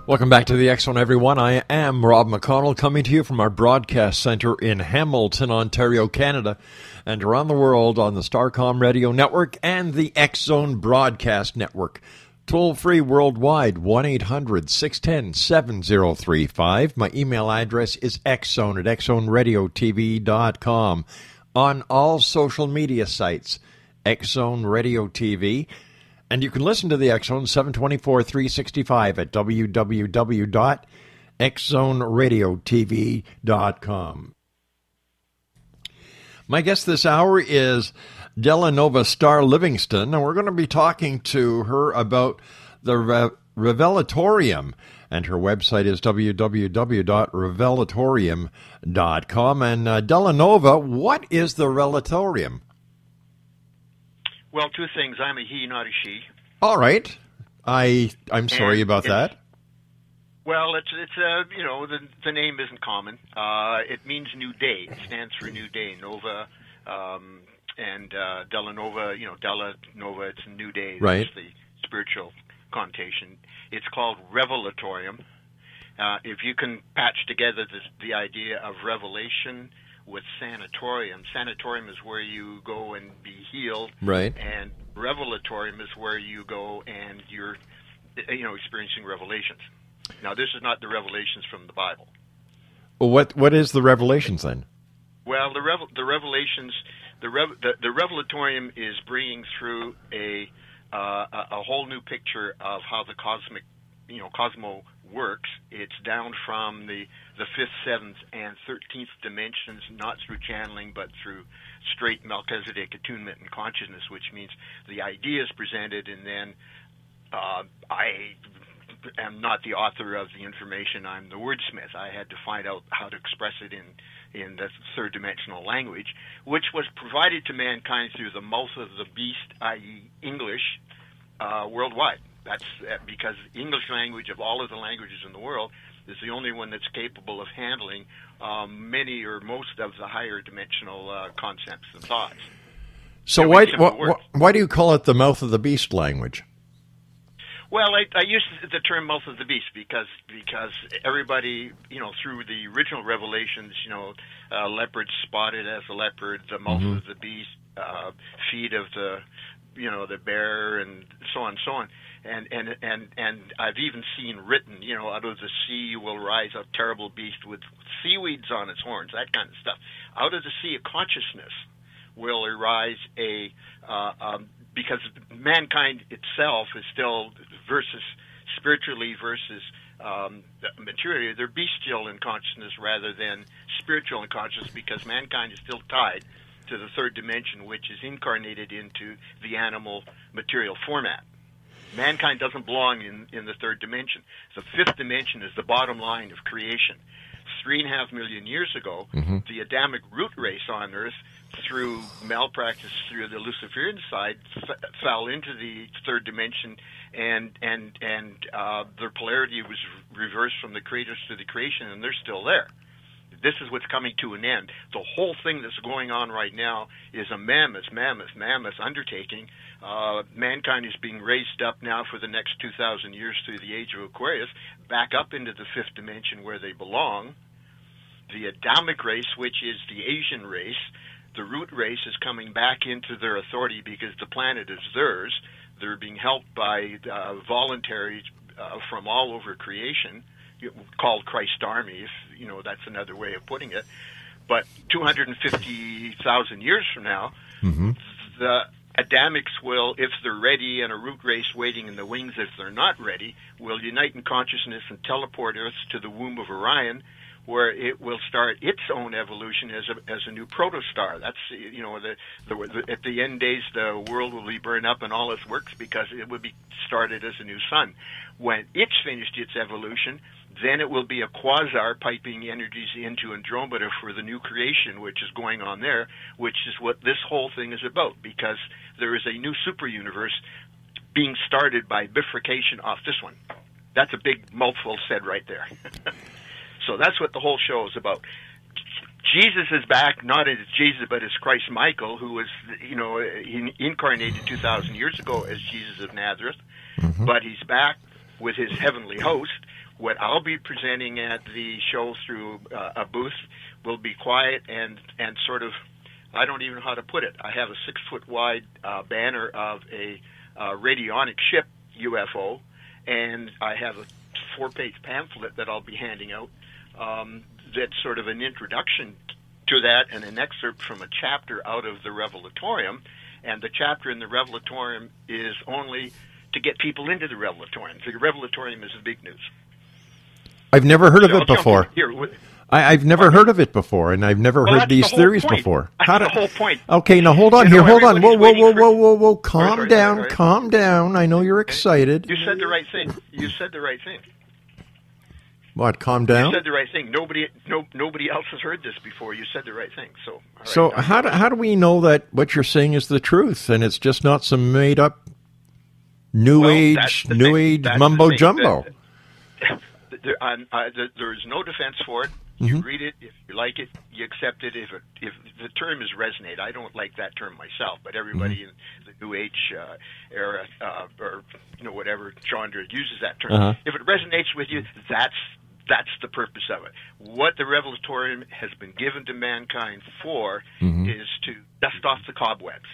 Welcome back to the X-Zone, everyone. I am Rob McConnell, coming to you from our broadcast center in Hamilton, Ontario, Canada, and around the world on the Starcom Radio Network and the X-Zone Broadcast Network. Toll-free worldwide, 1-800-610-7035. My email address is xzone at xzoneradiotv.com. On all social media sites, X-Zone Radio TV. And you can listen to the X-Zone 724-365 at www.xzoneradiotv.com. My guest this hour is DELAHNNOVAHH-STARR Livingston, and we're going to be talking to her about the Revelatorium, and her website is www.revelatorium.com. And DELAHNNOVAHH, what is the Revelatorium? Well, two things. I'm a he, not a she. All right. I'm sorry about that. Well, it's the name isn't common. It means new day. It stands for new day. Nova, and DELAHNNOVAHH, DELAHNNOVAHH, it's a new day. Right. That's the spiritual connotation. It's called Revelatorium. If you can patch together the idea of revelation with sanatorium. Sanatorium is where you go and be healed. Right. And Revelatorium is where you go and you're, experiencing revelations. Now, this is not the revelations from the Bible. Well, what is the revelations then? Well, the revelations, the Revelatorium is bringing through a whole new picture of how the cosmo works. It's down from the 5th, 7th, and 13th dimensions, not through channeling, but through straight Melchizedek attunement and consciousness, which means the idea is presented, and then I am not the author of the information. I'm the wordsmith. I had to find out how to express it in the third dimensional language, which was provided to mankind through the mouth of the beast, i.e. English, worldwide. That's because English language, of all of the languages in the world, is the only one that's capable of handling many or most of the higher dimensional concepts and thoughts. So why do you call it the mouth of the beast language? Well, I use the term mouth of the beast because everybody, through the original revelations, leopard spotted as a leopard, the mouth of the beast, feet of the bear, and so on and so on. And I've even seen written, out of the sea will rise a terrible beast with seaweeds on its horns, that kind of stuff. Out of the sea of consciousness will arise because mankind itself is still spiritually versus materially. They're bestial in consciousness rather than spiritual in consciousness, because mankind is still tied to the third dimension, which is incarnated into the animal material format. Mankind doesn't belong in the third dimension. The fifth dimension is the bottom line of creation. 3.5 million years ago, the Adamic root race on Earth, through malpractice through the Luciferian side, fell into the third dimension, and their polarity was reversed from the creators to the creation, and they're still there. This is what's coming to an end. The whole thing that's going on right now is a mammoth undertaking. Mankind is being raised up now for the next 2,000 years through the age of Aquarius, back up into the fifth dimension where they belong. The Adamic race, which is the Asian race, the root race, is coming back into their authority because the planet is theirs. They're being helped by voluntaries from all over creation, called Christ Army, if that's another way of putting it. But 250,000 years from now, the Adamics will, if they're ready, and a root race waiting in the wings if they're not ready, will unite in consciousness and teleport us to the womb of Orion, where it will start its own evolution as a new protostar. That's at the end days, the world will be burned up and all its works because it will be started as a new sun. When it's finished its evolution, then it will be a quasar piping energies into Andromeda for the new creation, which is going on there, which is what this whole thing is about, because there is a new super universe being started by bifurcation off this one. That's a big mouthful said right there. So that's what the whole show is about. Jesus is back, not as Jesus, but as Christ Michael, who was, incarnated 2,000 years ago as Jesus of Nazareth. But he's back with his heavenly host, what I'll be presenting at the show through a booth will be quiet and sort of, I don't even know how to put it. I have a 6-foot wide banner of a radionic ship UFO, and I have a 4-page pamphlet that I'll be handing out. That's sort of an introduction to that and an excerpt from a chapter out of the Revelatorium. And the chapter in the Revelatorium is only to get people into the Revelatorium. The Revelatorium is the big news. I've never heard of it before. I've never heard of it before, and I've never heard these theories before. That's the whole point. Okay, now hold on here. Hold on. Whoa. Calm down. I know you're excited. You said the right thing. What, calm down? You said the right thing. Nobody else has heard this before. You said the right thing. So how do we know that what you're saying is the truth, and it's just not some made-up New Age mumbo jumbo? There is no defense for it. You read it, if you like it, you accept it. If the term is resonate, I don't like that term myself, but everybody in the New Age era or whatever genre uses that term. If it resonates with you, that's the purpose of it. What the Revelatorium has been given to mankind for is to dust off the cobwebs.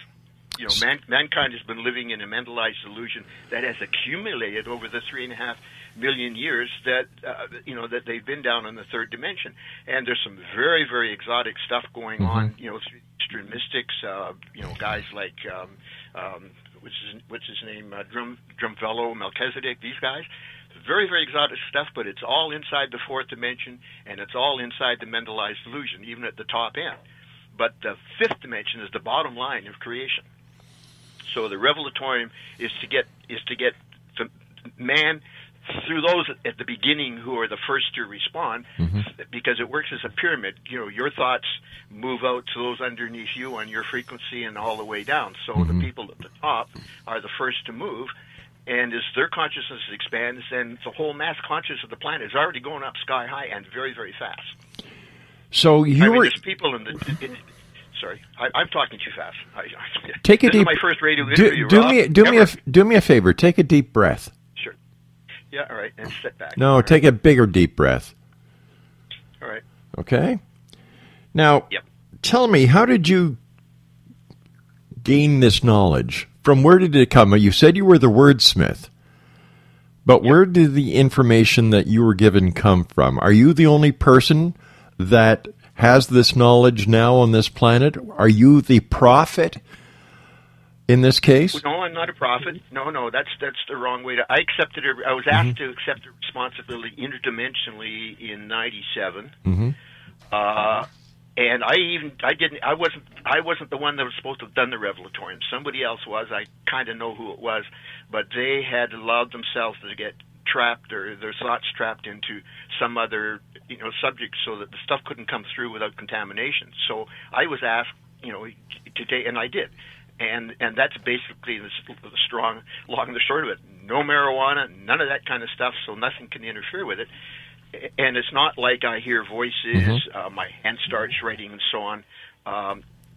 Mankind has been living in a mentalized illusion that has accumulated over the 3.5 million years that that they've been down in the third dimension. And there's some very, very exotic stuff going on. Eastern mystics, guys like what's his name, Drumvello, Melchizedek. These guys. Very, very exotic stuff, but it's all inside the fourth dimension, and it's all inside the mentalized illusion, even at the top end. But the fifth dimension is the bottom line of creation. So the Revelatorium is to get the man through those at the beginning who are the first to respond, because it works as a pyramid. Your thoughts move out to those underneath you on your frequency and all the way down. So the people at the top are the first to move. And as their consciousness expands, then the whole mass consciousness of the planet is already going up sky high and very, very fast. So there's people in the... Sorry, I'm talking too fast. Take a this deep. Is my first radio interview. Do me a favor. Take a deep breath. Sure. Yeah. All right. And sit back. No, take a bigger deep breath. All right. Okay. Now, tell me, how did you gain this knowledge? From where did it come? You said you were the wordsmith, but where did the information that you were given come from? Are you the only person that has this knowledge now on this planet? Are you the prophet in this case? No, I'm not a prophet. No, that's the wrong way to. I accepted it. I was asked to accept the responsibility interdimensionally in '97. And I wasn't the one that was supposed to have done the Revelatorium. Somebody else was. I kind of know who it was, but they had allowed themselves to get trapped, or their thoughts trapped into some other subject, so that the stuff couldn't come through without contamination. So I was asked, to take, and I did. And that's basically the long and the short of it. No marijuana, none of that kind of stuff, so nothing can interfere with it. And it's not like I hear voices, my hand starts writing and so on.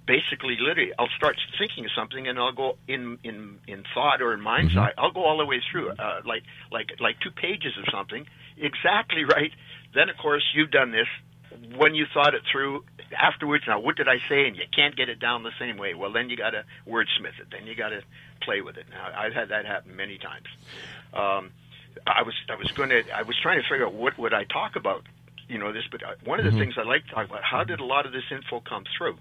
Basically, literally, I'll start thinking of something, and I'll go in thought or in mind's eye. I'll go all the way through, like 2 pages of something, exactly right. Then, of course, you've done this. When you thought it through afterwards, now what did I say? And you can't get it down the same way. Well, then you got to wordsmith it. Then you got to play with it. Now, I've had that happen many times. I was trying to figure out what would I talk about, but one of the things I like to talk about, how did a lot of this info come through?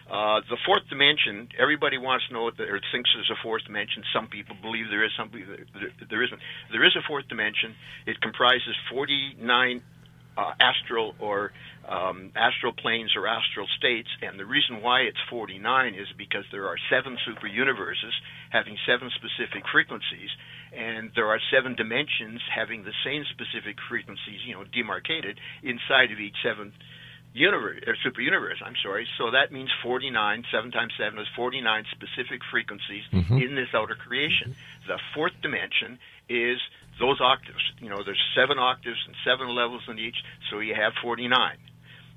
The fourth dimension, everybody wants to know or thinks there's a fourth dimension. Some people believe there is, some believe there isn't. There is a fourth dimension. It comprises 49 astral planes or astral states, and the reason why it's 49 is because there are 7 super universes having 7 specific frequencies, and there are 7 dimensions having the same specific frequencies, demarcated inside of each 7 super universe. So that means 49. 7 times 7 is 49 specific frequencies in this outer creation. The fourth dimension is those octaves. There's 7 octaves and 7 levels in each, so you have 49.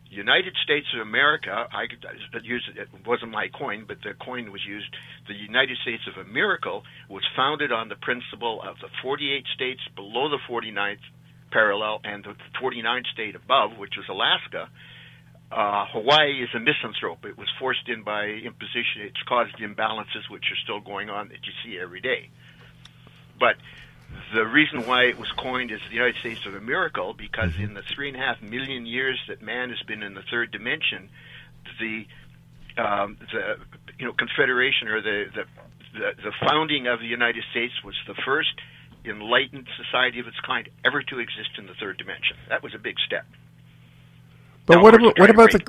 United States of America, it wasn't my coin, but the coin was used. The United States of a Miracle was founded on the principle of the 48 states below the 49th parallel, and the 49th state above, which was Alaska, Hawaii is a misanthrope. It was forced in by imposition. It's caused imbalances which are still going on that you see every day. But the reason why it was coined as the United States of a miracle, because in the 3.5 million years that man has been in the third dimension, the Confederation, or the founding of the United States, was the first enlightened society of its kind ever to exist in the third dimension. That was a big step. But what about the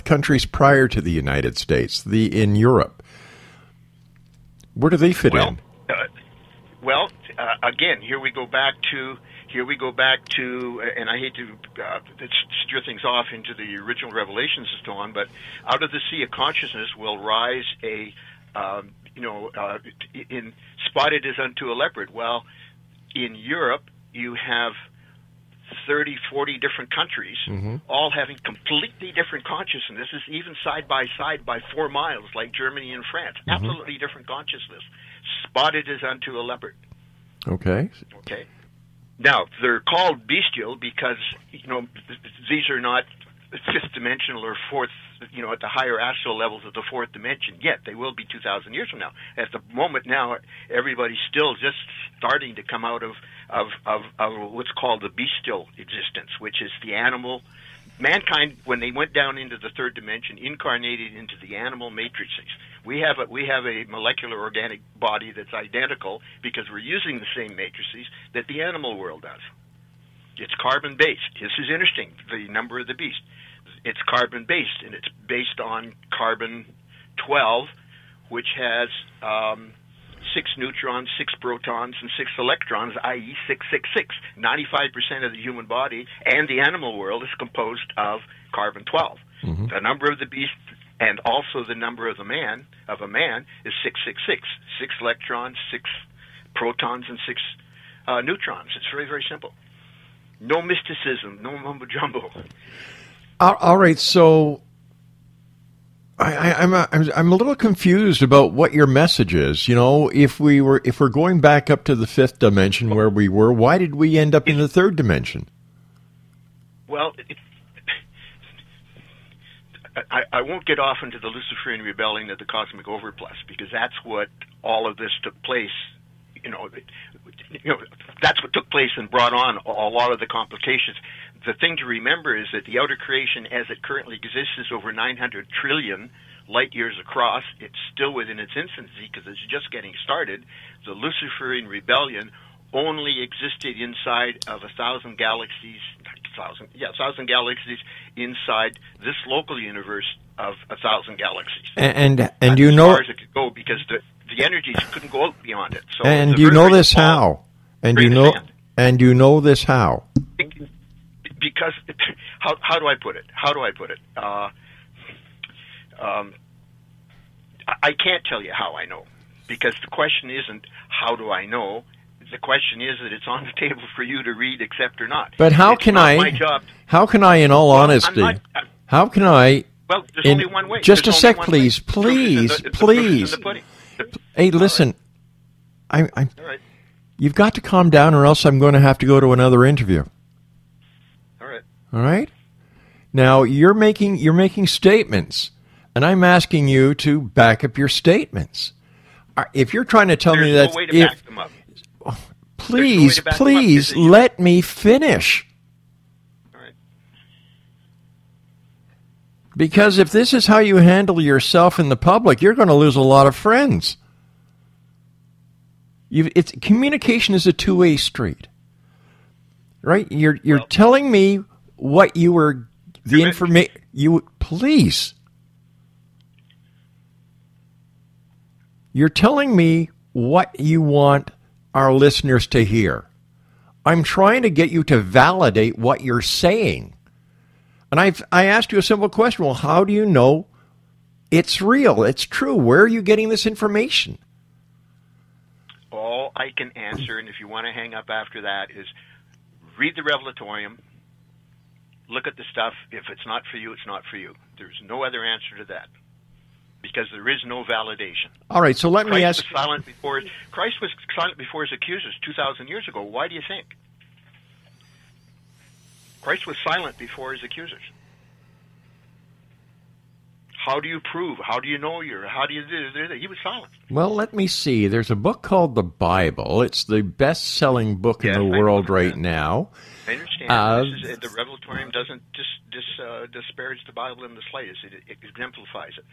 countries prior to the United States, in Europe? Where do they fit in? Again, here we go back to, and I hate to steer things off into the original revelations and so on, but out of the sea of consciousness will rise spotted as unto a leopard. Well, in Europe, you have 30, 40 different countries, all having completely different consciousness, even side by 4 miles, like Germany and France. Absolutely different consciousness, spotted as unto a leopard. Okay. Now, they're called bestial because, these are not fifth dimensional or fourth, at the higher astral levels of the fourth dimension yet. They will be 2,000 years from now. At the moment now, everybody's still just starting to come out of what's called the bestial existence, which is the animal. Mankind, when they went down into the third dimension, incarnated into the animal matrices. We have a molecular organic body that's identical because we're using the same matrices that the animal world does. It's carbon-based. This is interesting, the number of the beast. It's carbon-based, and it's based on carbon-12, which has 6 neutrons, 6 protons, and 6 electrons, i.e. 666. 95% of the human body and the animal world is composed of carbon-12. The number of the beast and also the number of a man is 666. 6 electrons, 6 protons, and 6 neutrons. It's very, very simple. No mysticism, no mumbo-jumbo. All right, so I'm a little confused about what your message is. If we're going back up to the fifth dimension where we were, why did we end up in the third dimension? Well, I won't get off into the Luciferian rebellion of the cosmic overplus, because that's what all of this took place. That's what took place and brought on a lot of the complications. The thing to remember is that the outer creation as it currently exists is over 900 trillion light years across. It's still within its infancy because it's just getting started. The Luciferian rebellion only existed inside of 1,000 galaxies, 1,000 galaxies inside this local universe of 1,000 galaxies. And as far as it could go, because the energies couldn't go out beyond it. So and you know this how? And you know this how? Because how do I put it? I can't tell you how I know, because the question isn't how do I know. The question is that it's on the table for you to read, accept or not. But how can I? My job. How can I, in all honesty? How can I? Well, there's only one way. Just a sec, please. Hey, listen. All right. You've got to calm down, or else I'm going to have to go to another interview. All right. Now you're making statements, and I'm asking you to back up your statements. If you're trying to tell me that, back them up. Please let me finish. All right. Because if this is how you handle yourself in the public, you're going to lose a lot of friends. Communication is a two-way street, right? You're telling me what you were, the information. Please. You're telling me what you want our listeners to hear. I'm trying to get you to validate what you're saying. And I asked you a simple question. Well, how do you know it's real? It's true. Where are you getting this information? All I can answer, and if you want to hang up after that, is read the Revelatorium, look at the stuff. If it's not for you, it's not for you. There's no other answer to that. because there is no validation. All right, so let me ask. Christ was silent before his accusers 2,000 years ago. Why do you think? Christ was silent before his accusers. How do you prove? How do you know how do you do that? He was silent. Well, let me see. There's a book called the Bible. It's the best-selling book in the world right now. I understand. The Revelatorium doesn't disparage the Bible in the slightest. It exemplifies it.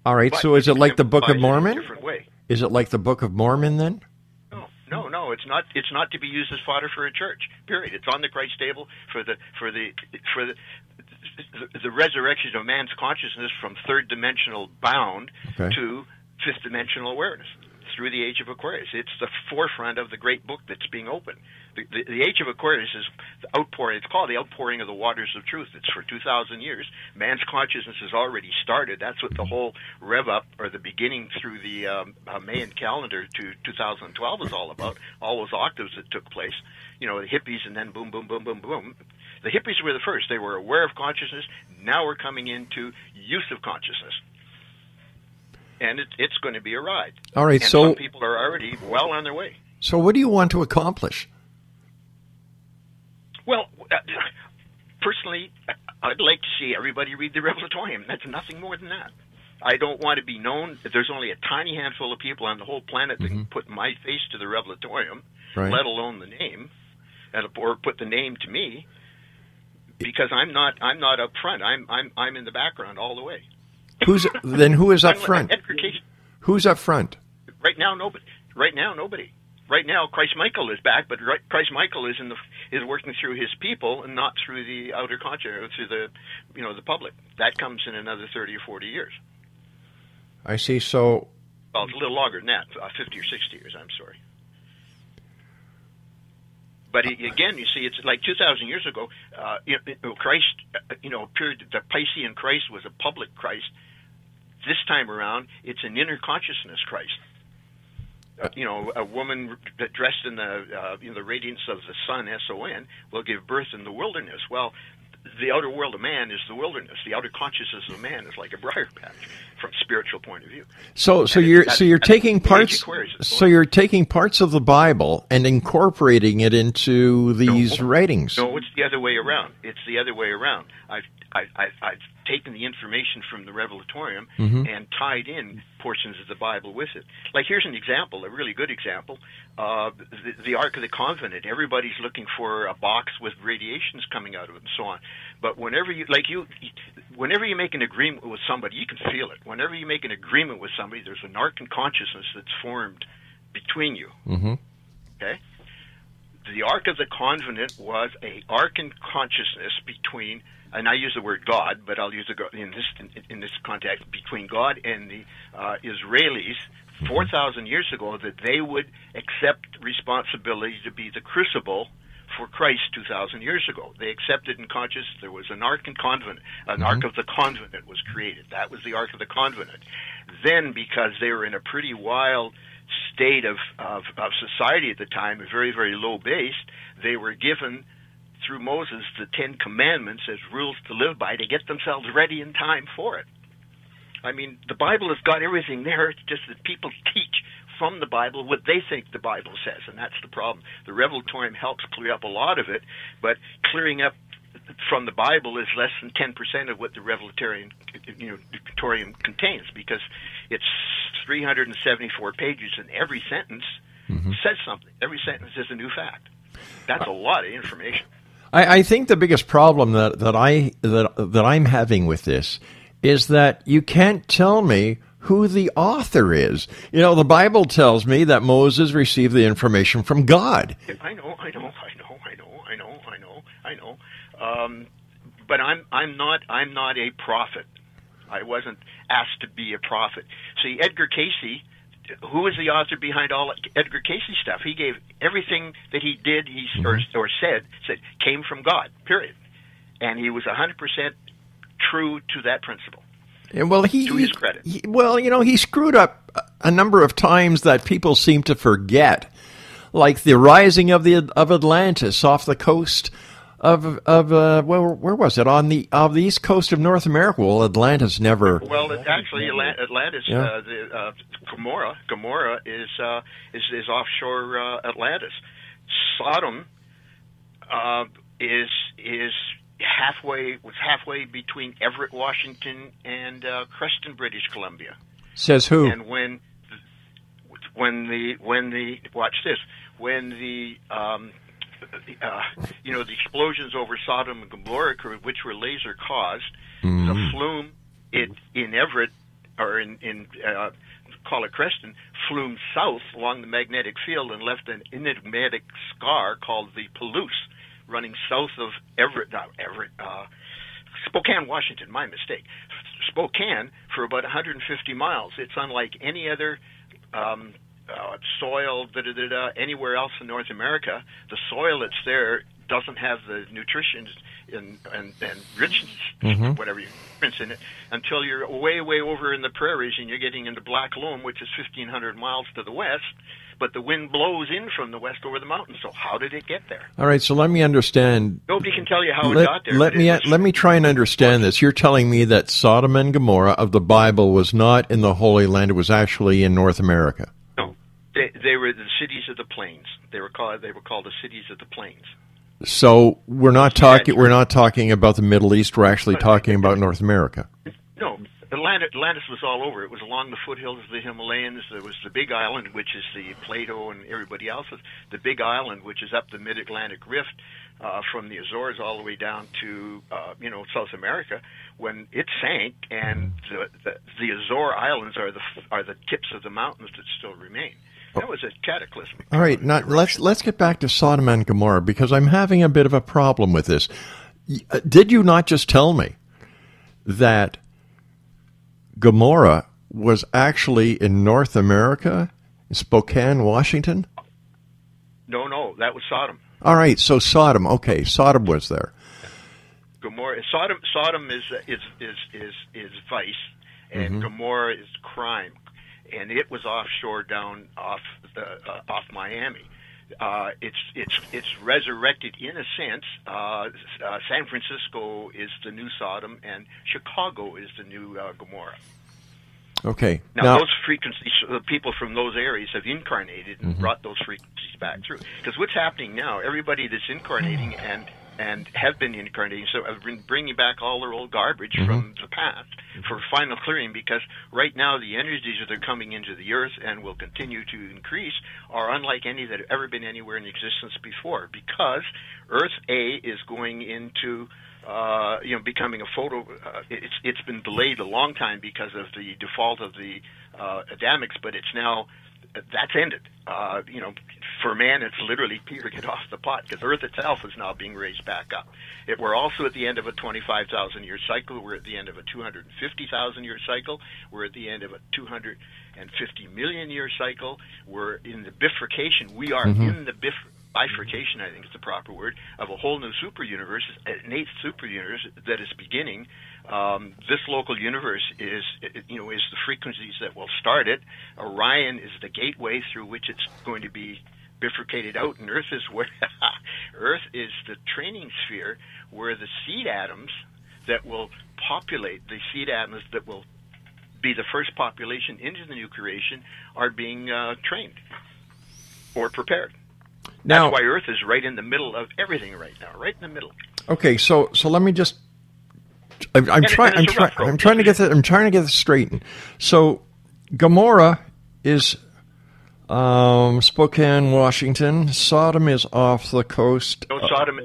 All right, but so is it like the Book of Mormon? In a different way. Is it like the Book of Mormon then? No, it's not. It's not to be used as fodder for a church. Period. It's on the Christ table for the resurrection of man's consciousness from third dimensional bound to fifth dimensional awareness through the age of Aquarius. It's the forefront of the great book that's being opened. The age of Aquarius is the outpouring. It's called the outpouring of the waters of truth. It's for 2,000 years. Man's consciousness has already started. That's what the whole rev up, or the beginning through the Mayan calendar to 2012 is all about. All those octaves that took place. The hippies, and then boom, boom, boom, boom, boom. The hippies were the first. They were aware of consciousness. Now we're coming into use of consciousness. And it's going to be a ride. All right, and some people are already well on their way. So what do you want to accomplish? Well, personally, I'd like to see everybody read the Revelatorium. That's nothing more than that. I don't want to be known. There's only a tiny handful of people on the whole planet that can put my face to the Revelatorium, let alone the name, or put the name to me, because I'm not up front. I'm in the background all the way. Who is up front? Who's up front? Right now, nobody. Right now, Christ Michael is back, but Christ Michael is working through his people and not through the outer conscious, through the public. That comes in another 30 or 40 years. I see. So, well, it's a little longer than that, 50 or 60 years. I'm sorry. But again, you see, it's like 2,000 years ago. Christ, appeared. The Piscean Christ was a public Christ. This time around, it's an inner consciousness Christ. A woman dressed in the radiance of the sun, S-O-N, will give birth in the wilderness. Well, the outer world of man is the wilderness. The outer consciousness of man is like a briar patch from a spiritual point of view. So you're taking parts. So you're taking parts of the Bible and incorporating it into these writings. No, it's the other way around. I've taken the information from the Revelatorium and tied in portions of the Bible with it. Like, here's an example, a really good example. The Ark of the Covenant. Everybody's looking for a box with radiations coming out of it and so on. But whenever you make an agreement with somebody, you can feel it. Whenever you make an agreement with somebody, there's an arc in consciousness that's formed between you. Okay? The Ark of the Covenant was an arc in consciousness between, and I use the word God, but I'll use in this context, between God and the Israelis 4,000 years ago, that they would accept responsibility to be the crucible for Christ 2,000 years ago. They accepted in consciousness. There was an ark in covenant. An ark of the covenant was created. That was the Ark of the Covenant. Then, because they were in a pretty wild state of society at the time, very, very low-based, they were given through Moses the 10 Commandments as rules to live by to get themselves ready in time for it. I mean, the Bible has got everything there. It's just that people teach from the Bible what they think the Bible says, and that's the problem. The Revelatorium helps clear up a lot of it, but clearing up from the Bible is less than 10% of what the Revelatorium contains, because it's 374 pages, and every sentence says something. Every sentence is a new fact. That's a lot of information. I think the biggest problem that I'm having with this is that you can't tell me who the author is. The Bible tells me that Moses received the information from God. I know. But I'm not a prophet. I wasn't asked to be a prophet. See, Edgar Cayce, who was the author behind all Edgar Cayce stuff? He gave everything that he did, or said came from God. Period. And he was 100% true to that principle. And well, to his credit. He screwed up a number of times that people seem to forget, like the rising of Atlantis off the coast where was it on the east coast of North America? Well, Atlantis never. Well, actually, Atlantis, Yeah. Gomorrah is offshore Atlantis. Sodom is halfway between Everett, Washington, and Creston, British Columbia. Says who? And when the watch this, when the the explosions over Sodom and Gomorrah occurred, which were laser caused, the flume in Everett or in call it Creston flumed south along the magnetic field and left an enigmatic scar called the Palouse running south of Spokane, Washington. My mistake. Spokane for about 150 miles. It's unlike any other soil anywhere else in North America. The soil that's there doesn't have the nutrition and richness, whatever you difference in it, until you're way over in the prairies and you're getting into Black Loam, which is 1,500 miles to the west. But the wind blows in from the west over the mountains. So how did it get there? All right, so let me understand. Nobody can tell you how it got there. Let me try and understand this. You're telling me that Sodom and Gomorrah of the Bible was not in the Holy Land; it was actually in North America. No, they were the cities of the plains. They were called the cities of the plains. So we're not talking about the Middle East. We're actually talking about North America. No. Atlantis was all over. It was along the foothills of the Himalayas. There was the Big Island, which is the Plato and everybody else's. The Big Island, which is up the Mid-Atlantic Rift from the Azores all the way down to South America. When it sank, and the Azore Islands are the tips of the mountains that still remain. That was a cataclysm. All right, now let's get back to Sodom and Gomorrah because I'm having a bit of a problem with this. Did you not just tell me that Gomorrah was actually in North America, Spokane, Washington? No, that was Sodom. All right, so Sodom. Okay, Sodom was there. Gomorrah, Sodom is vice, and Gomorrah is crime, and it was offshore down off Miami. It's resurrected in a sense. San Francisco is the new Sodom, and Chicago is the new Gomorrah. Okay. Now those frequencies, the people from those areas have incarnated and brought those frequencies back through. Because what's happening now, everybody that's incarnating and have been incarnating, so have been bringing back all their old garbage from the past for final clearing, because right now the energies that are coming into the earth and will continue to increase are unlike any that have ever been anywhere in existence before, because Earth A is going into becoming a photo. It's been delayed a long time because of the default of the Adamics, but it's now that's ended. For man, it's literally Peter, get off the pot, because Earth itself is now being raised back up. We're also at the end of a 25,000-year cycle. We're at the end of a 250,000-year cycle. We're at the end of a 250 million-year cycle. We're in the bifurcation. We are in the bifurcation, I think is the proper word, of a whole new super universe, an eighth super universe that is beginning. This local universe is the frequencies that will start it. Orion is the gateway through which it's going to be bifurcated out, and Earth is where Earth is the training sphere where the seed atoms that will populate, the seed atoms that will be the first population into the new creation, are being trained or prepared. Now, that's why Earth is right in the middle of everything right now, right in the middle. Okay, so let me just. I'm trying to get this straightened. So, Gomorrah is Spokane, Washington. Sodom is off the coast. Sodom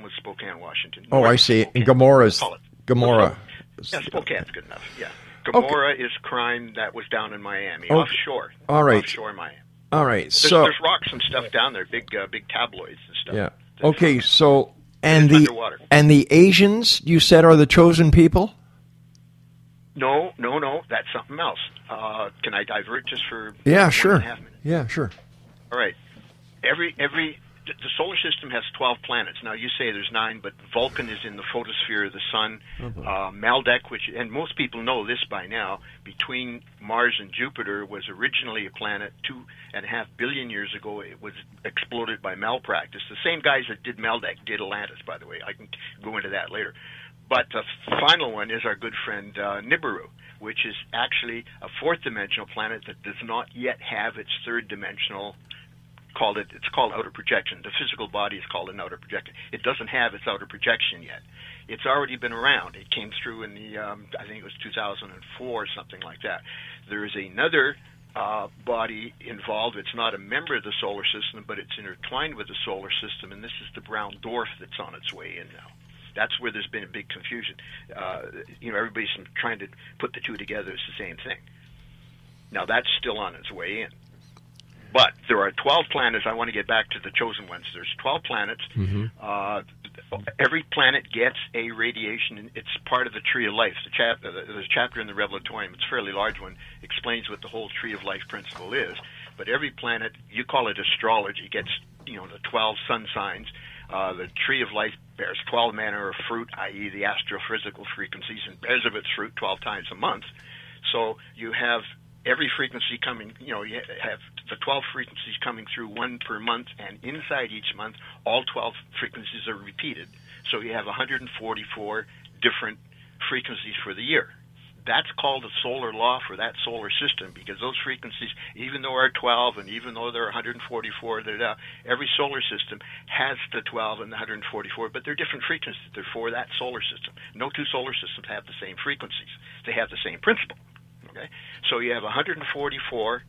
was Spokane, Washington. Oh, I see. And Gomorrah is Gomorrah. Yeah, Spokane's good enough. Yeah, Gomorrah is crime that was down in Miami, offshore. All right, offshore Miami. All right. There's rocks and stuff down there, big tabloids and stuff. Yeah. Okay. So and the Asians you said are the chosen people? No, that's something else. Can I divert just for sure. 1.5 minutes? Yeah, sure. All right. Every The solar system has 12 planets. Now, you say there's 9, but Vulcan is in the photosphere of the sun. Maldek, and most people know this by now, between Mars and Jupiter was originally a planet 2.5 billion years ago. It was exploded by malpractice. The same guys that did Maldek did Atlantis, by the way. I can go into that later. But the final one is our good friend Nibiru, which is actually a fourth-dimensional planet that does not yet have its third-dimensional. It's called outer projection. The physical body is called an outer projection. It doesn't have its outer projection yet. It's already been around. It came through in the I think it was 2004 or something like that. There is another body involved. It's not a member of the solar system, but it's intertwined with the solar system, and this is the brown dwarf that's on its way in now. That's where there's been a big confusion. Everybody's trying to put the two together. It's the same thing. Now, that's still on its way in. But there are 12 planets. I want to get back to the chosen ones. There's 12 planets. Every planet gets a radiation. It's part of the Tree of Life. There's a chapter in the Revelatorium. It's a fairly large one. Explains what the whole Tree of Life principle is. But every planet, you call it astrology, gets the 12 sun signs. The Tree of Life bears 12 manner of fruit, i.e. the astrophysical frequencies, and bears of its fruit 12 times a month. So you have every frequency coming, you have the 12 frequencies coming through, one per month, and inside each month, all 12 frequencies are repeated. So you have 144 different frequencies for the year. That's called a solar law for that solar system, because those frequencies, even though are 12 and even though there are 144, every solar system has the 12 and the 144, but they're different frequencies. They're for that solar system. No two solar systems have the same frequencies. They have the same principle. Okay? So you have 144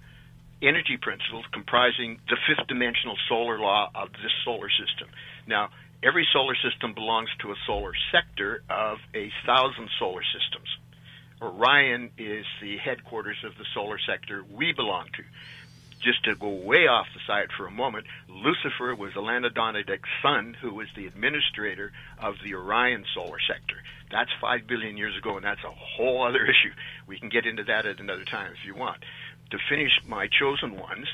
energy principles comprising the fifth dimensional solar law of this solar system. Now, every solar system belongs to a solar sector of 1,000 solar systems. Orion is the headquarters of the solar sector we belong to. Just to go way off the side for a moment, Lucifer was Alanadonidic's son, who was the administrator of the Orion solar sector. That's 5 billion years ago, and that's a whole other issue. We can get into that at another time if you want. To finish my chosen ones,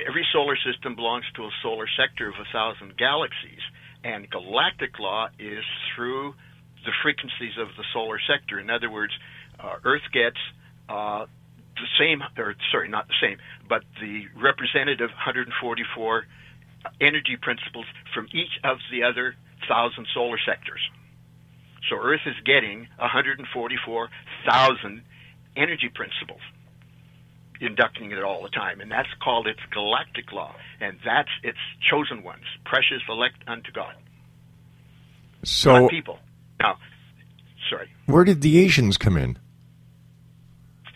every solar system belongs to a solar sector of 1,000 galaxies, and galactic law is through the frequencies of the solar sector. In other words, Earth gets the same, or sorry, not the same, but the representative 144 energy principles from each of the other 1,000 solar sectors. So Earth is getting 144,000 energy principles, inducting it all the time, and that's called its galactic law, and that's its chosen ones, precious elect unto God. So, not people. Now, sorry. Where did the Asians come in?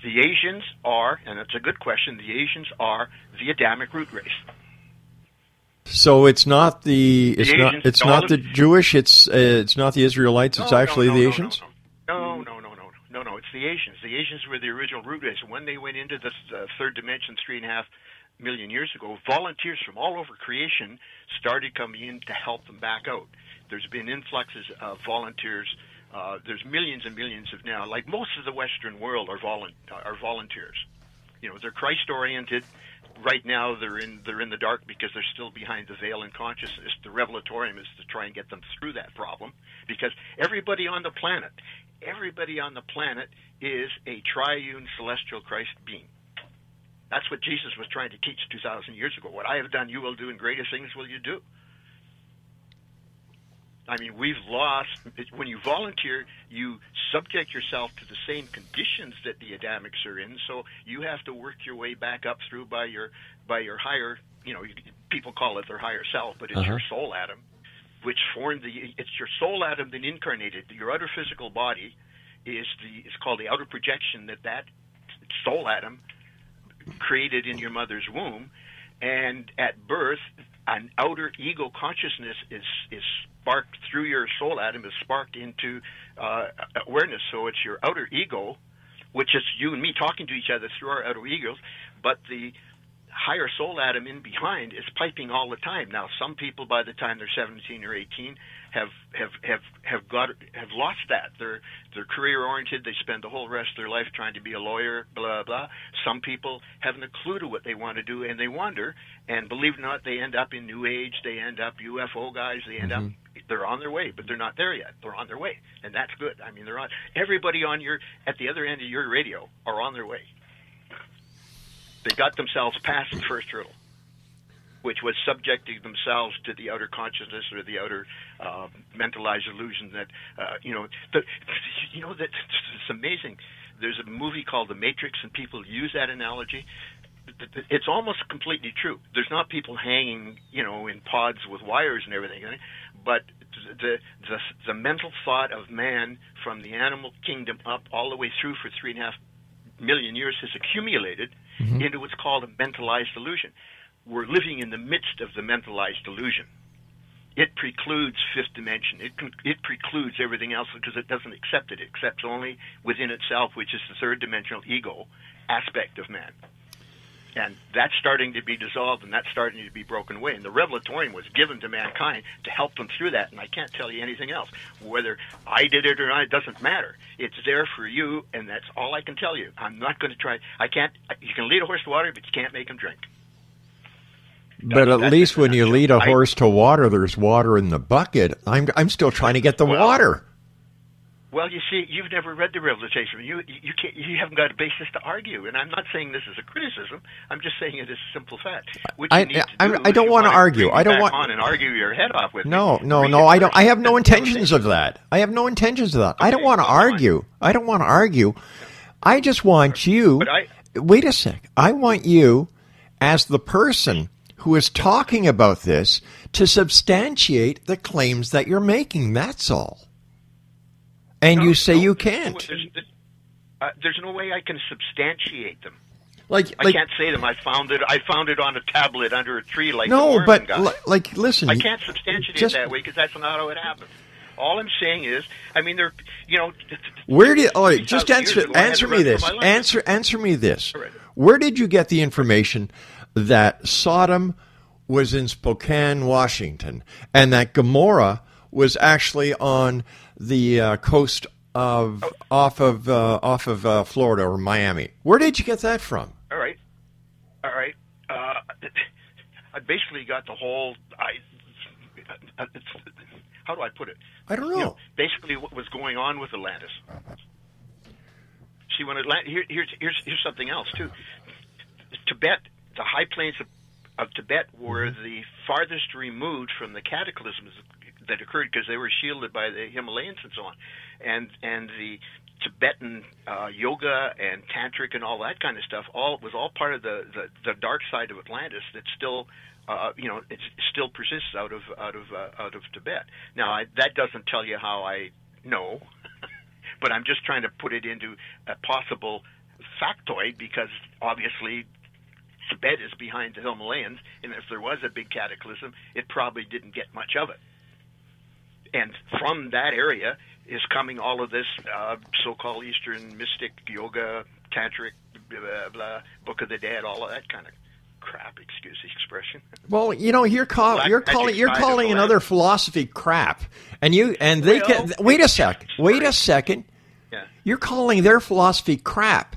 The Asians are, and it's a good question, the Asians are the Adamic root race. So it's not the Jewish, it's not the Israelites, it's actually the Asians? No, it's the Asians. The Asians were the original root race. When they went into the third dimension 3.5 million years ago, volunteers from all over creation started coming in to help them back out. There's been influxes of volunteers. There's millions and millions of now. Like most of the Western world are volunteers. They're Christ-oriented. Right now, they're in the dark because they're still behind the veil in consciousness. The Revelatorium is to try and get them through that problem, because everybody on the planet is a triune celestial Christ being. That's what Jesus was trying to teach 2,000 years ago. What I have done, you will do, and greater things will you do. I mean, we've lost. When you volunteer, you subject yourself to the same conditions that the Adamics are in. So you have to work your way back up through by your higher. People call it their higher self, but it's your soul atom, which formed it's your soul atom that incarnated. Your outer physical body is called the outer projection that soul atom created in your mother's womb, and at birth, an outer ego consciousness is sparked through your soul atom, is sparked into awareness. So it's your outer ego, which is you and me talking to each other through our outer egos, but the higher soul atom in behind is piping all the time. Now, some people by the time they're 17 or 18 have lost that. They're career oriented. They spend the whole rest of their life trying to be a lawyer, blah blah. Some people haven't a clue to what they want to do, and they wander. And believe it or not, they end up in New Age. They end up UFO guys. They end up. They're on their way, but they're not there yet. They're on their way, and that's good. I mean, they're on. Everybody at the other end of your radio are on their way. They got themselves past the first hurdle, which was subjecting themselves to the outer consciousness or the outer mentalized illusion that that it's amazing. There's a movie called The Matrix, and people use that analogy. It's almost completely true. There's not people hanging, in pods with wires and everything, but the mental thought of man from the animal kingdom up all the way through for 3.5 million years has accumulated into what's called a mentalized illusion. We're living in the midst of the mentalized illusion. It precludes fifth dimension. It precludes everything else because it doesn't accept it. It accepts only within itself, which is the third dimensional ego aspect of man. And that's starting to be dissolved, and that's starting to be broken away. And the Revelatorium was given to mankind to help them through that, and I can't tell you anything else. Whether I did it or not, it doesn't matter. It's there for you, and that's all I can tell you. I'm not going to try. I can't. You can lead a horse to water, but you can't make him drink. But at least when you lead a horse to water, there's water in the bucket. I'm still trying to get the water. Well, you see, you've never read the Revelation. You haven't got a basis to argue, and I'm not saying this is a criticism. I'm just saying it is a simple fact. I don't want to argue. I don't want on and argue your head off with No. me. I don't. I have no intentions of that. I have no intentions of that. Okay, I don't want to argue. I don't want to argue. I just want you. Wait a sec. I want you, as the person who is talking about this, to substantiate the claims that you're making. That's all. And you say you can't. There's no way I can substantiate them. I can't say them. I found it on a tablet under a tree like no, the but guy. Listen. I can't substantiate it that way because that's not how it happens. All I'm saying is, they're, Where did? All right, just answer me this. Answer me this. Where did you get the information that Sodom was in Spokane, Washington, and that Gomorrah was actually on the coast of off of Florida or Miami? Where did you get that from? All right. I basically got the whole. How do I put it? I don't know. Basically, what was going on with Atlantis. See, when here's something else too. Tibet, the high plains of Tibet, were the farthest removed from the cataclysms that occurred because they were shielded by the Himalayas and so on, and the Tibetan yoga and tantric and all that kind of stuff was all part of the dark side of Atlantis that still it still persists out of Tibet. Now that doesn't tell you how I know, but I'm just trying to put it into a possible factoid because obviously Tibet is behind the Himalayas, and if there was a big cataclysm, it probably didn't get much of it. And from that area is coming all of this so-called Eastern mystic yoga, tantric, blah, blah, Book of the Dead, all of that kind of crap. Excuse the expression. Well, you're calling another philosophy crap, wait a second. Yeah. You're calling their philosophy crap,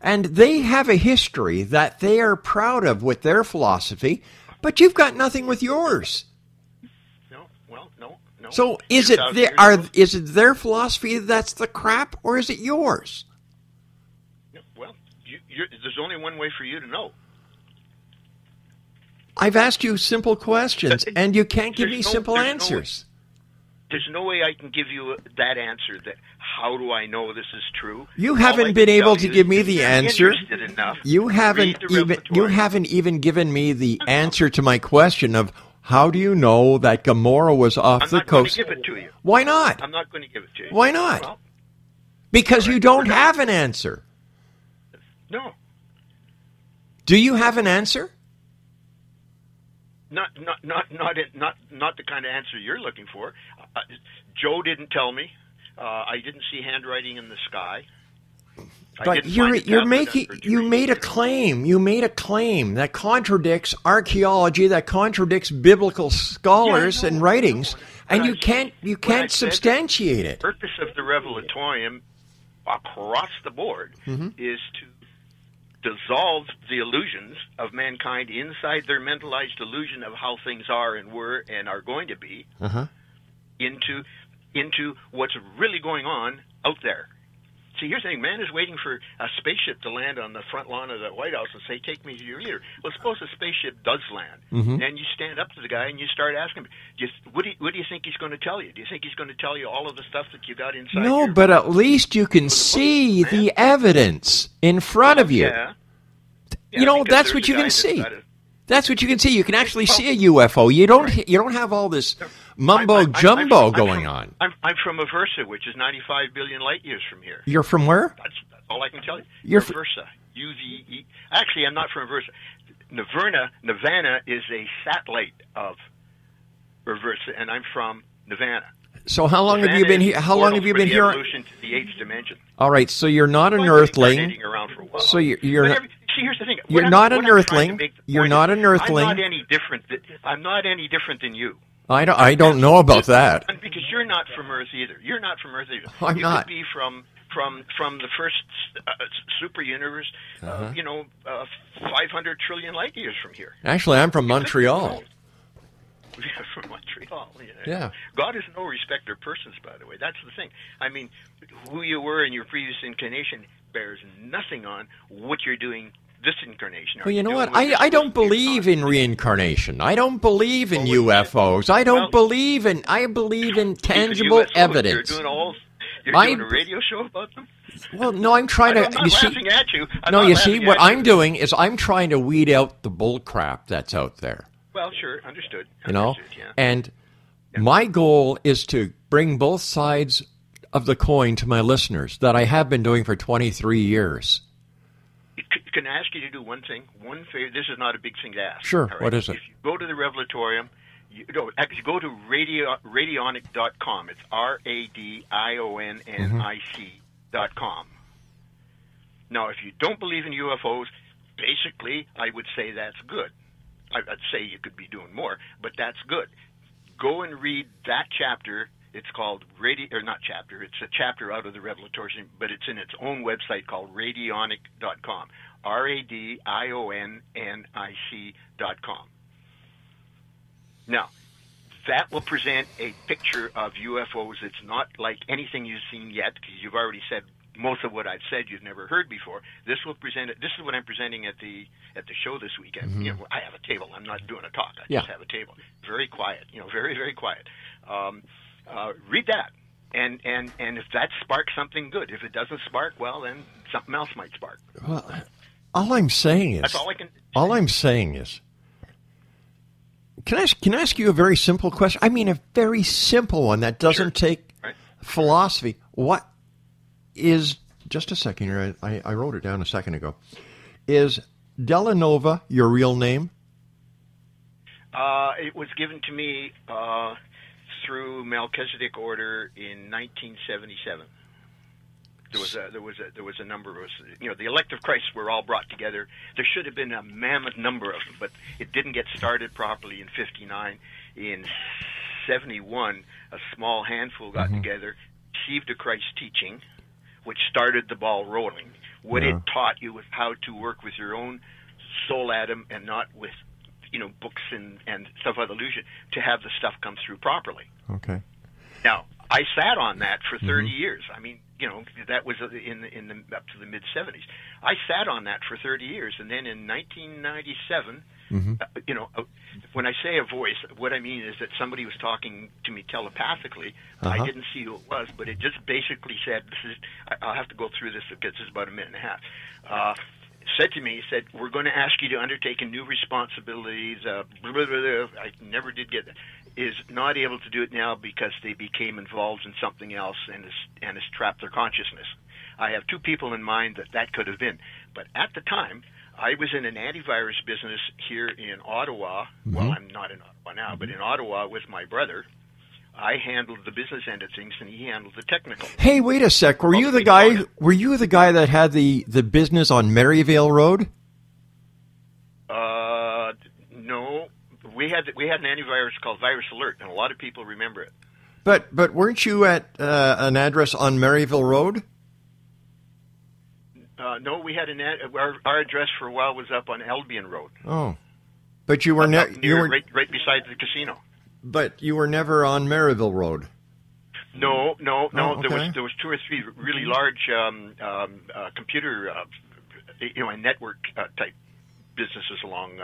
and they have a history that they are proud of with their philosophy, but you've got nothing with yours. No. So is it their philosophy that's the crap, or is it yours? Well, there's only one way for you to know. I've asked you simple questions, and you can't give me simple answers. There's no way I can give you that answer. That how do I know this is true? You haven't been able to give me the answer. You haven't even given me the answer to my question of how do you know that Gomorrah was off the coast? I'm not going to give it to you. Why not? I'm not going to give it to you. Why not? Well, because you don't have an answer. No. Do you have an answer? Not the kind of answer you're looking for. Joe didn't tell me. I didn't see handwriting in the sky. But you made a claim. You made a claim that contradicts archaeology, that contradicts biblical scholars and writings, and you can't substantiate it. The purpose of the Revelatorium across the board is to dissolve the illusions of mankind inside their mentalized illusion of how things are and were and are going to be into what's really going on out there. See, here's the thing. Man is waiting for a spaceship to land on the front lawn of the White House and say, take me to your leader. Well, suppose a spaceship does land. And you stand up to the guy and you start asking him, what do you think he's going to tell you? Do you think he's going to tell you all of the stuff that you got inside? No, but at least you can see the evidence in front of you. You know, that's what you can see. That's what you can see. You can actually see a UFO. You don't have all this mumbo-jumbo going on. I'm from Aversa, which is 95 billion light years from here. You're from where? That's all I can tell you. You're Aversa, UVE. Actually, I'm not from Aversa. Nirvana is a satellite of Aversa, and I'm from Nirvana. So how long have you been here? How long have you been here? Evolution to the eighth dimension. All right, so you're not an Earthling. So you're not. See, here's the thing. You're not an Earthling. You're not an Earthling. I'm not any different than you. I don't know about that. Because you're not from Earth either. You're not from Earth either. I'm you not. Could be from the first super universe. 500 trillion light years from here. Actually, I'm from Montreal. From Montreal. Yeah. God is no respecter of persons, by the way. That's the thing. I mean, who you were in your previous incarnation bears nothing on what you're doing this incarnation. Well, you know what? I don't believe in reincarnation. I don't believe in UFOs. I believe in tangible evidence. You're doing a radio show about them? Well, no, I'm trying to. I'm not laughing at you. You see, what I'm doing is I'm trying to weed out the bull crap that's out there. Well, sure, understood. And my goal is to bring both sides of the coin to my listeners that I have been doing for 23 years. Can I ask you to do one thing? One favor. This is not a big thing to ask. Sure. Right? What is it? If you go to the Revelatorium, actually go to radionic.com. It's RADIONNIC.com. Now, if you don't believe in UFOs, basically, I would say that's good. I'd say you could be doing more, but that's good. Go and read that chapter. It's called it's a chapter out of the Revelatorium, but it's in its own website called radionic.com. RADIONNIC.com. Now, that will present a picture of UFOs. It's not like anything you've seen yet, because you've already said most of what I've said you've never heard before. This will present it. This is what I'm presenting at the show this weekend. I have a table. I'm not doing a talk. I just have a table. Very quiet. Very, very quiet. Read that, and if that sparks something good. If it doesn't spark, well, then something else might spark. Well, all I'm saying is, that's all I can. All I'm saying is, can I ask you a very simple question? I mean, a very simple one that doesn't take philosophy. What is, just a second here, I wrote it down a second ago. Is DELAHNNOVAH your real name? It was given to me through Melchizedek order in 1977. There was a number of us. The elect of Christ were all brought together. There should have been a mammoth number of them, but it didn't get started properly in 59. In 71, a small handful got together, received a Christ teaching, which started the ball rolling. What it taught you was how to work with your own soul atom and not with books and stuff of illusion, to have the stuff come through properly. Okay. Now, I sat on that for 30 years. I mean, that was in the up to the mid 70s. I sat on that for 30 years, and then in 1997, when I say a voice, what I mean is that somebody was talking to me telepathically. I didn't see who it was, but it just basically said, I'll have to go through this because this is about a minute and a half. Said to me, he said, we're going to ask you to undertake a new responsibilities. I never did get that. Is not able to do it now because they became involved in something else and has trapped their consciousness. I have two people in mind that could have been. But at the time, I was in an antivirus business here in Ottawa. Well, I'm not in Ottawa now, but in Ottawa with my brother. I handled the business end of things, and he handled the technical. Hey, wait a sec. Were you the guy that had the business on Maryvale Road? No. We had an antivirus called Virus Alert, and a lot of people remember it. But weren't you at an address on Maryvale Road? No, we had our address for a while was up on Albion Road. Oh, but you were right beside the casino. But you were never on Maryvale Road. No. Oh, okay. There was 2 or 3 really large computer, and network type businesses along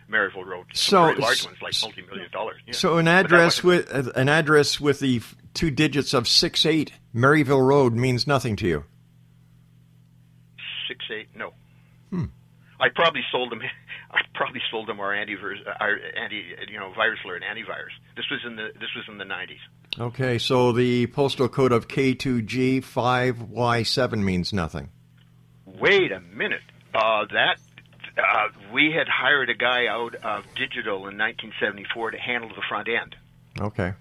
Maryville Road. Some very large ones, like multi-million-dollar. Yeah. So an address with the 2 digits of 68 Maryville Road means nothing to you. 68, no. I probably sold them. Our virus alert antivirus. This was in the 90s. Okay, so the postal code of K2G5Y7 means nothing. Wait a minute. We had hired a guy out of Digital in 1974 to handle the front end. Okay.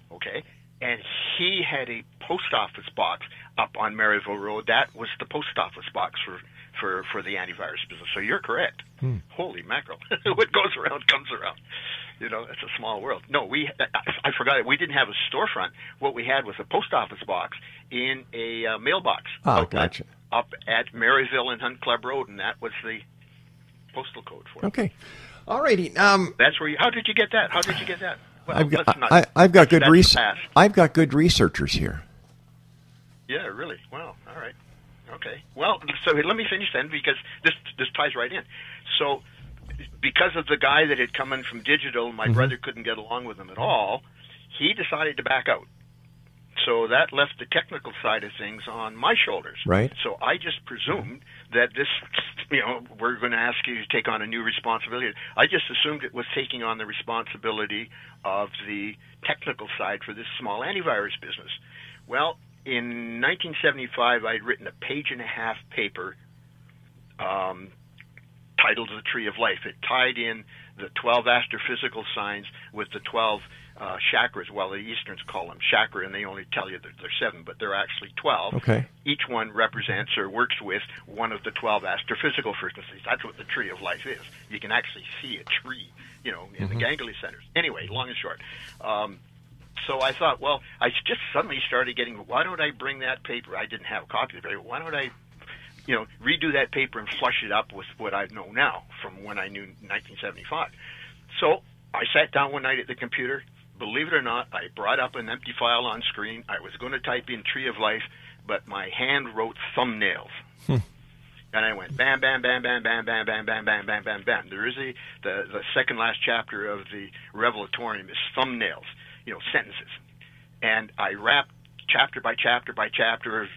And he had a post office box up on Maryville Road. That was the post office box for the antivirus business. So you're correct. Holy mackerel. What goes around comes around. It's a small world. No, I forgot it. We didn't have a storefront. What we had was a post office box in a mailbox gotcha. Up at Maryville and Hunt Club Road, and that was the postal code for it. Okay. All righty. That's where how did you get that? Well, I've got good researchers here. Yeah, really? Wow. All right. Okay. Well, so let me finish then, because this ties right in. So, because of the guy that had come in from Digital, my brother couldn't get along with him at all. He decided to back out. So that left the technical side of things on my shoulders. Right. So I just presumed that this, we're going to ask you to take on a new responsibility. I just assumed it was taking on the responsibility of the technical side for this small antivirus business. Well, in 1975, I'd written a 1.5-page paper titled The Tree of Life. It tied in the 12 astrophysical signs with the 12 chakras. Well, the Easterns call them chakra, and they only tell you that they're 7, but they're actually 12. Okay. Each one represents or works with one of the 12 astrophysical frequencies. That's what the Tree of Life is. You can actually see a tree, in the ganglia centers. Anyway, long and short. So I thought, well, I just suddenly started getting, why don't I bring that paper? I didn't have a copy of it. Why don't I, redo that paper and flush it up with what I know now from when I knew 1975. So I sat down one night at the computer. Believe it or not, I brought up an empty file on screen. I was going to type in Tree of Life, but my hand wrote thumbnails. And I went bam, bam, bam, bam, bam, bam, bam, bam, bam, bam, bam, bam. There is the second last chapter of the Revelatorium is thumbnails, sentences. And I wrapped chapter by chapter by chapter,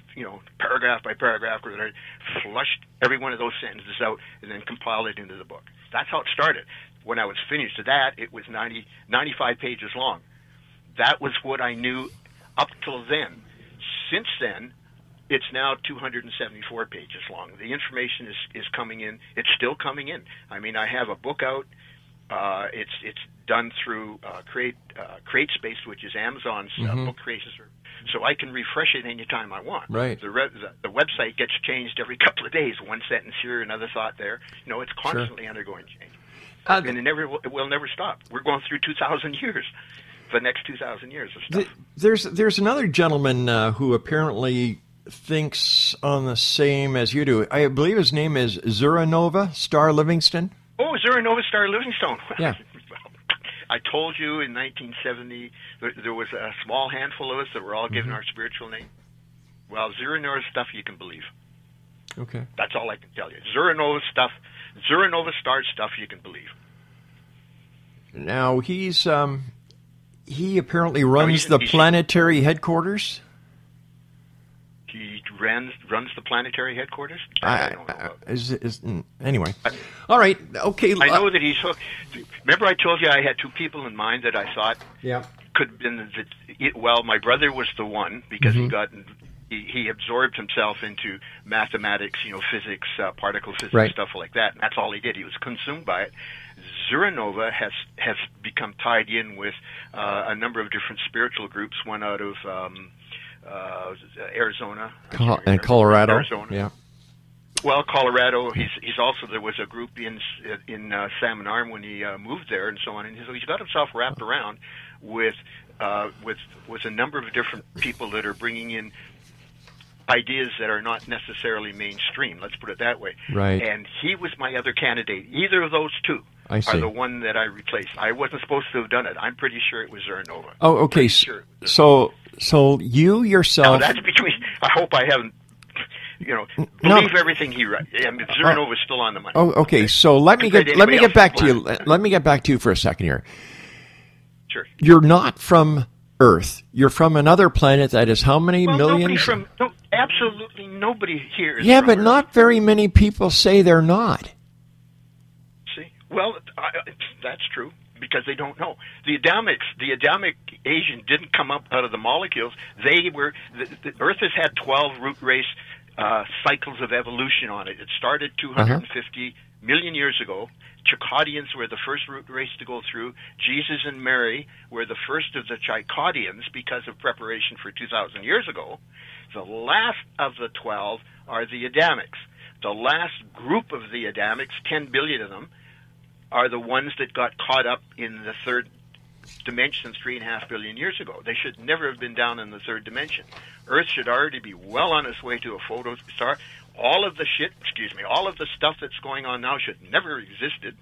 paragraph by paragraph, where I flushed every one of those sentences out and then compiled it into the book. That's how it started. When I was finished with that, it was 95 pages long. That was what I knew up till then. Since then, it's now 274 pages long. The information is coming in. It's still coming in. I mean, I have a book out. It's done through CreateSpace, which is Amazon's book creation service. So I can refresh it anytime I want. Right. The website gets changed every couple of days. One sentence here, another thought there. It's constantly undergoing change. And it will never stop. We're going through 2,000 years. The next 2,000 years of stuff. There's another gentleman who apparently thinks on the same as you do. I believe his name is DELAHNNOVAHH-STARR Livingstone. Oh, DELAHNNOVAHH-STARR Livingstone. Yeah. I told you in 1970 there was a small handful of us that were all given our spiritual name. Well, DELAHNNOVAHH stuff you can believe. Okay. That's all I can tell you. DELAHNNOVAHH-STARR stuff you can believe. Now, he apparently runs the planetary headquarters. He runs the planetary headquarters? I don't know. Anyway. All right. Okay. I know that he's hooked. Remember I told you I had 2 people in mind that I thought could have been... Well, my brother was the one because he got he absorbed himself into mathematics, physics, particle physics, Right. stuff like that. And that's all he did. He was consumed by it. Zeranova has become tied in with a number of different spiritual groups. One out of Arizona and Colorado. Arizona. Yeah. Well, Colorado. He's also, there was a group in Salmon Arm when he moved there, and so on. And so he's got himself wrapped around with a number of different people that are bringing in ideas that are not necessarily mainstream. Let's put it that way. Right. And he was my other candidate. Either of those two I see. are the one that I replaced. I wasn't supposed to have done it. I'm pretty sure it was Zeranova. Oh, okay. Sure. So you yourself. Now, that's between. I hope I haven't. Believe everything he writes. I mean, Zeranova is still on the money. Oh, okay. So let me get back to you. Let me get back to you for a second here. Sure. You're not from Earth. You're from another planet that is how many millions? Absolutely nobody here is but Earth. not very many people say they're not. See? Well, that's true, because they don't know. The Adamic agent didn't come up out of the molecules. They were the Earth has had 12 root race cycles of evolution on it. It started 250 million years ago. Chakotayans were the first root race to go through. Jesus and Mary were the first of the Chakotayans because of preparation for 2,000 years ago. The last of the 12 are the Adamics. The last group of the Adamics, 10 billion of them, are the ones that got caught up in the third dimension 3.5 billion years ago. They should never have been down in the third dimension. Earth should already be well on its way to a photostar. All of the stuff that's going on now should never have existed.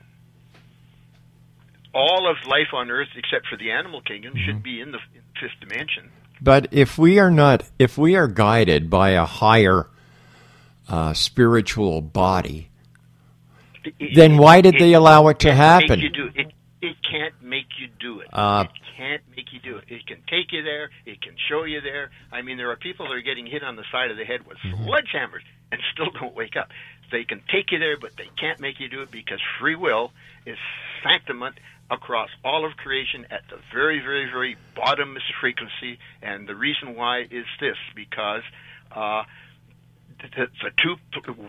All of life on Earth, except for the animal kingdom, should be in the fifth dimension. But if we are guided by a higher spiritual body, then why did they allow it to happen? It can't make you do it. It can't make you do it. It can take you there. It can show you there. I mean, there are people that are getting hit on the side of the head with sledgehammers and still don't wake up. They can take you there, but they can't make you do it, because free will is sanctimate across all of creation at the very, very, very bottomest frequency. And the reason why is this, because the two,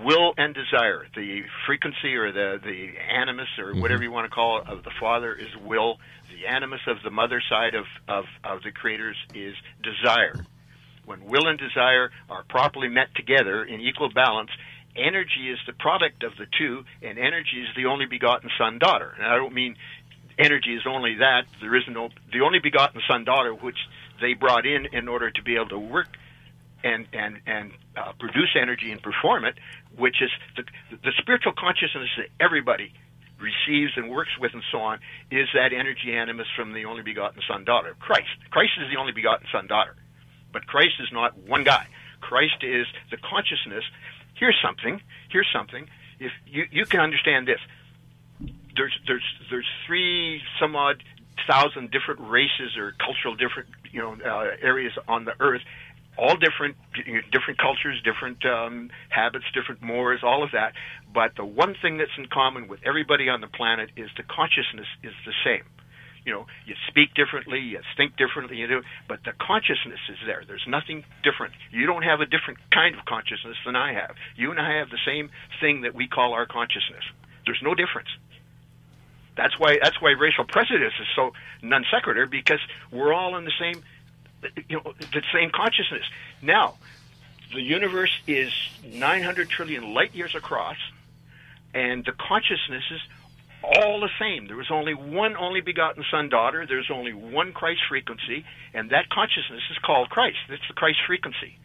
will and desire, the frequency or the animus or whatever you want to call it of the Father is will. The animus of the mother side of the creators is desire. When will and desire are properly met together in equal balance, energy is the product of the two, and energy is the only begotten son-daughter. And I don't mean energy is only that. There is the only begotten son-daughter, which they brought in order to be able to work and produce energy and perform it, which is the spiritual consciousness that everybody receives and works with and so on, is that energy animus from the only begotten son-daughter, Christ. Christ is the only begotten son-daughter. But Christ is not one guy. Christ is the consciousness. Here's something. If you can understand this, there's 3 some odd thousand different races or cultural different areas on the earth, all different cultures, different habits, different mores, all of that. But the one thing that's in common with everybody on the planet is the consciousness is the same. You speak differently, you think differently, but the consciousness is there. There's nothing different. You don't have a different kind of consciousness than I have. You and I have the same thing that we call our consciousness. There's no difference. That's why racial prejudice is so non sequitur, because we're all in the same consciousness. Now, the universe is 900 trillion light years across, and the consciousness is all the same. There was only one only begotten son-daughter. There's only one Christ frequency, and that consciousness is called Christ. It's the Christ frequency.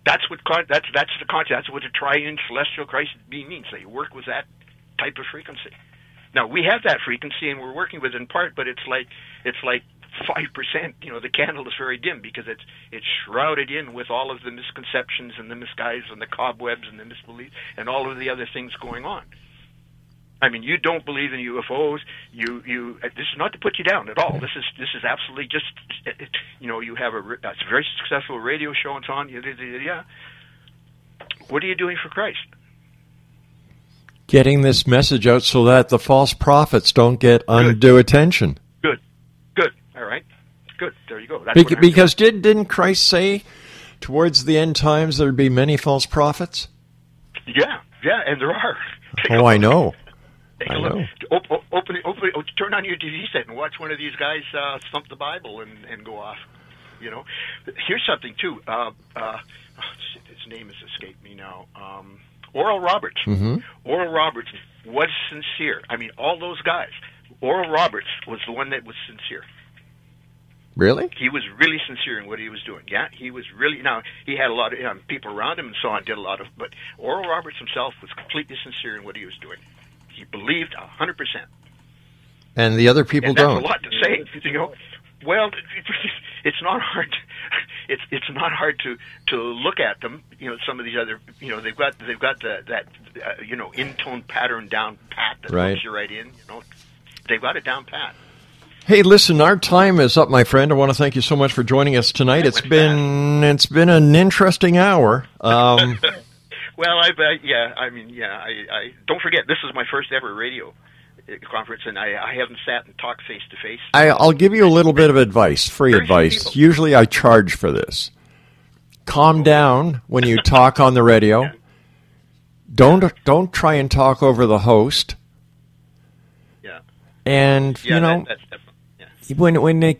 That's what a triune celestial Christ being means. They work with that type of frequency. Now, we have that frequency, and we're working with it in part, but it's like 5%. The candle is very dim because it's shrouded in with all of the misconceptions and the misguides and the cobwebs and the misbeliefs and all of the other things going on. I mean, you don't believe in UFOs. You. This is not to put you down at all. This is absolutely just. You have a very successful radio show and so on. Yeah. What are you doing for Christ? Getting this message out so that the false prophets don't get undue attention. Good. All right. Good. There you go. Because didn't Christ say towards the end times there'd be many false prophets? Yeah, and there are. I know. I know. Open, turn on your TV set and watch one of these guys thump the Bible and go off. You know, here's something too. His name has escaped me now. Oral Roberts. Mm-hmm. Oral Roberts was sincere. I mean, all those guys. Oral Roberts was the one that was sincere. Really? He was really sincere in what he was doing. Yeah, he was really. Now, he had a lot of people around him and so on, did a lot of, but Oral Roberts himself was completely sincere in what he was doing. He believed 100%. And the other people and that's don't. a lot to say, you know. Well, it's not hard. It's not hard to look at them. You know, some of these other. You know, they've got that in-tone pattern down pat that hooks you right in. You know, they've got it down pat. Hey, listen, our time is up, my friend. I want to thank you so much for joining us tonight. It's been an interesting hour. Well, I don't forget, this is my first ever radio conference, and I haven't sat and talked face to face. I'll give you a little bit of advice, free advice. Usually I charge for this. Calm down when you talk on the radio. Yeah. Don't try and talk over the host. Yeah. And when they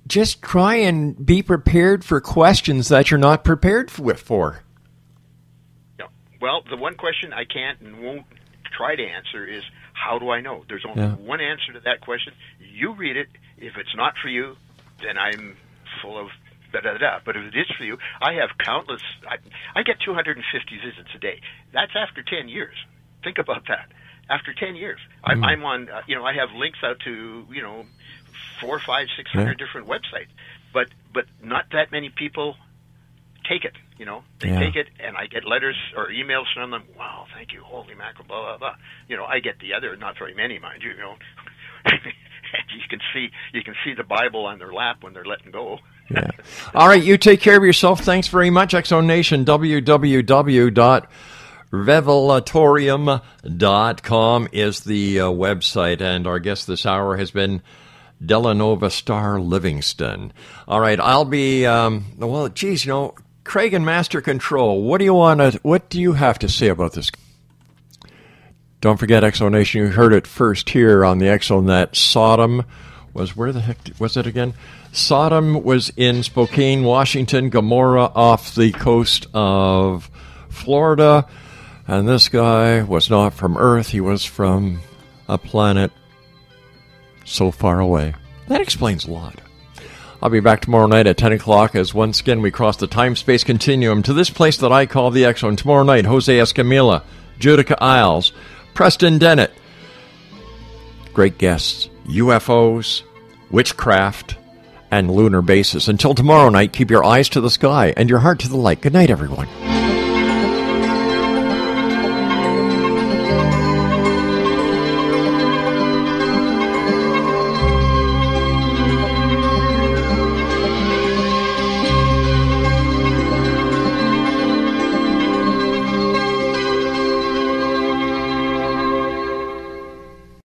just try and be prepared for questions that you're not prepared for. Yeah. Well, the one question I can't and won't try to answer is, how do I know? There's only one answer to that question. You read it. If it's not for you, then I'm full of da-da-da. But if it is for you, I have countless. I get 250 visits a day. That's after 10 years. Think about that. After 10 years, I'm on. I have links out to 400, 500, 600 different websites, but not that many people take it. You know, they take it, and I get letters or emails from them. Wow, thank you, holy mackerel, blah blah blah. You know, I get the other, not very many, mind you. You know, you can see the Bible on their lap when they're letting go. Yeah. All right, you take care of yourself. Thanks very much, X-Zone Nation. www.revelatorium.com is the website, and our guest this hour has been DELAHNNOVAHH-STARR Livingston. All right, I'll be Craig and Master Control. What do you have to say about this? Don't forget, X-Zone Nation, you heard it first here on the X-Zone that Sodom was, where the heck was it again? Sodom was in Spokane, Washington, Gomorrah off the coast of Florida, and this guy was not from Earth, he was from a planet so far away. That explains a lot. I'll be back tomorrow night at 10 o'clock as once again we cross the time-space continuum to this place that I call the X-Zone. Tomorrow night, Jose Escamilla, Judica Isles, Preston Dennett. Great guests, UFOs, witchcraft, and lunar bases. Until tomorrow night, keep your eyes to the sky and your heart to the light. Good night, everyone.